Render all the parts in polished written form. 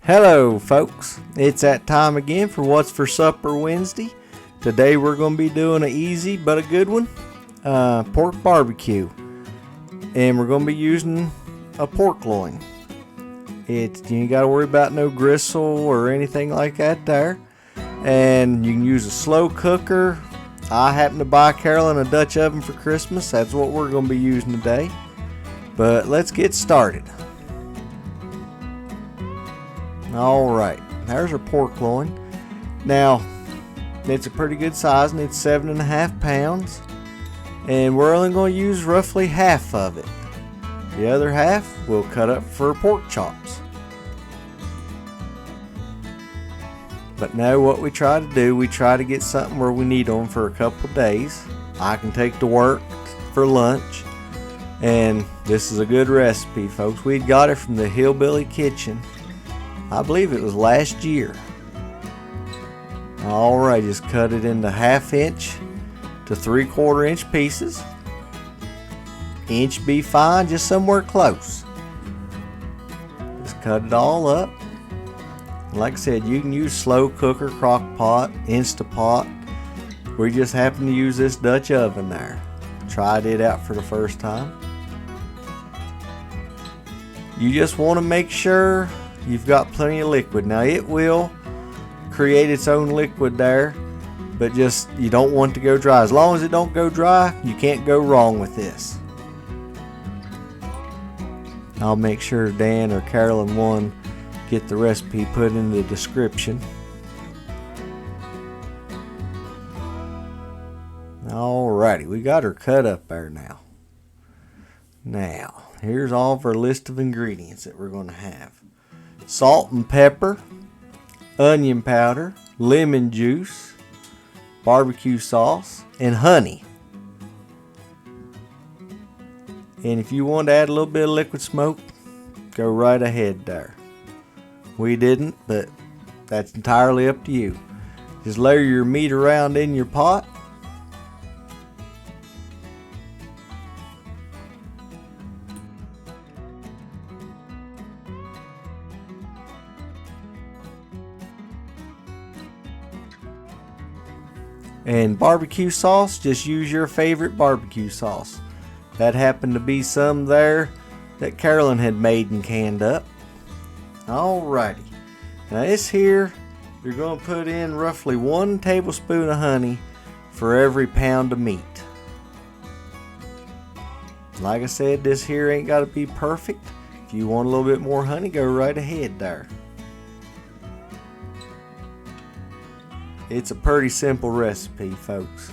Hello folks, it's that time again for What's for Supper Wednesday. Today we're going to be doing an easy but a good one, pork barbecue. And we're going to be using a pork loin. You ain't got to worry about no gristle or anything like that there. And you can use a slow cooker. I happen to buy Carolyn a Dutch oven for Christmas. That's what we're going to be using today. But let's get started. Alright, there's our pork loin. Now, it's a pretty good size and it's 7.5 pounds. And we're only going to use roughly half of it. The other half we'll cut up for pork chops. But now what we try to do, we try to get something where we need them for a couple of days. I can take to work for lunch. And this is a good recipe, folks. We got it from the Hillbilly Kitchen. I believe it was last year. Alright, just cut it into 1/2 inch to 3/4 inch pieces. Inch be fine, just somewhere close. Just cut it all up. Like I said, you can use slow cooker, crock pot, Instapot. We just happen to use this Dutch oven there. Tried it out for the first time. You just want to make sure you've got plenty of liquid. Now it will create its own liquid there, but just you don't want it to go dry. As long as it don't go dry, you can't go wrong with this. I'll make sure Dan or Carolyn one get the recipe put in the description. Alrighty, we got her cut up there now. Now, here's all of our list of ingredients that we're going to have. Salt and pepper, onion powder, lemon juice, barbecue sauce, and honey. And if you want to add a little bit of liquid smoke, go right ahead there. We didn't, but that's entirely up to you. Just layer your meat around in your pot. And barbecue sauce, just use your favorite barbecue sauce. That happened to be some there that Carolyn had made and canned up. Alrighty. Now this here, you're going to put in roughly 1 tablespoon of honey for every pound of meat. Like I said, this here ain't got to be perfect. If you want a little bit more honey, go right ahead there. It's a pretty simple recipe, folks.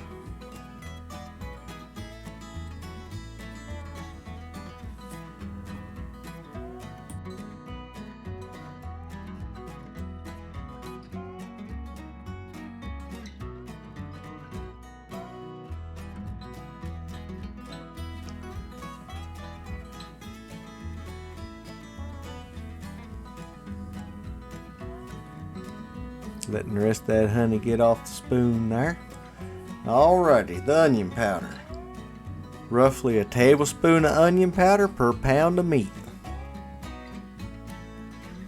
Letting the rest of that honey get off the spoon there. Alrighty, the onion powder. Roughly a tablespoon of onion powder per pound of meat.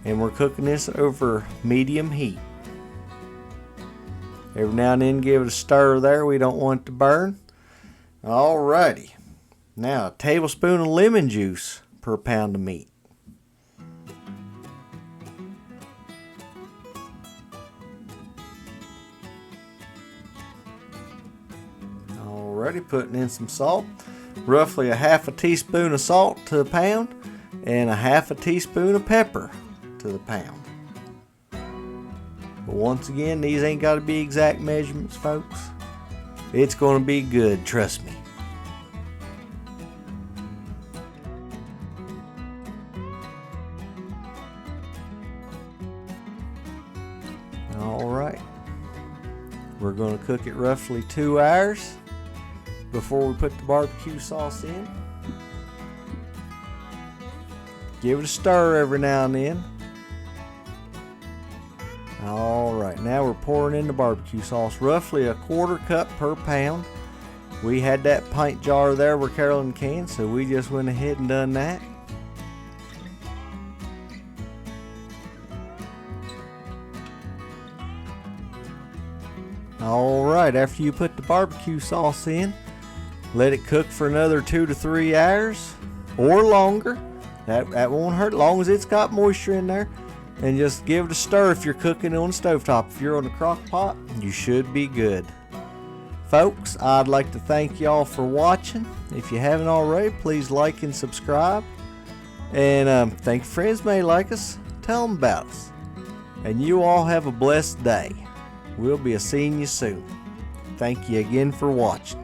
And we're cooking this over medium heat. Every now and then give it a stir there, we don't want it to burn. Alrighty. Now a tablespoon of lemon juice per pound of meat. Already putting in some salt, roughly a 1/2 teaspoon of salt to the pound and a 1/2 teaspoon of pepper to the pound. But once again, these ain't got to be exact measurements, folks. It's going to be good, trust me. Alright, we're going to cook it roughly 2 hours before we put the barbecue sauce in. Give it a stir every now and then. Alright, now we're pouring in the barbecue sauce, roughly a 1/4 cup per pound. We had that pint jar there where Carolyn canned, so we just went ahead and done that. Alright, after you put the barbecue sauce in, let it cook for another 2 to 3 hours or longer. That won't hurt, as long as it's got moisture in there. And just give it a stir if you're cooking on the stovetop. If you're on the crock pot, you should be good. Folks, I'd like to thank y'all for watching. If you haven't already, please like and subscribe. And thank your friends may like us. Tell them about us. And you all have a blessed day. We'll be seeing you soon. Thank you again for watching.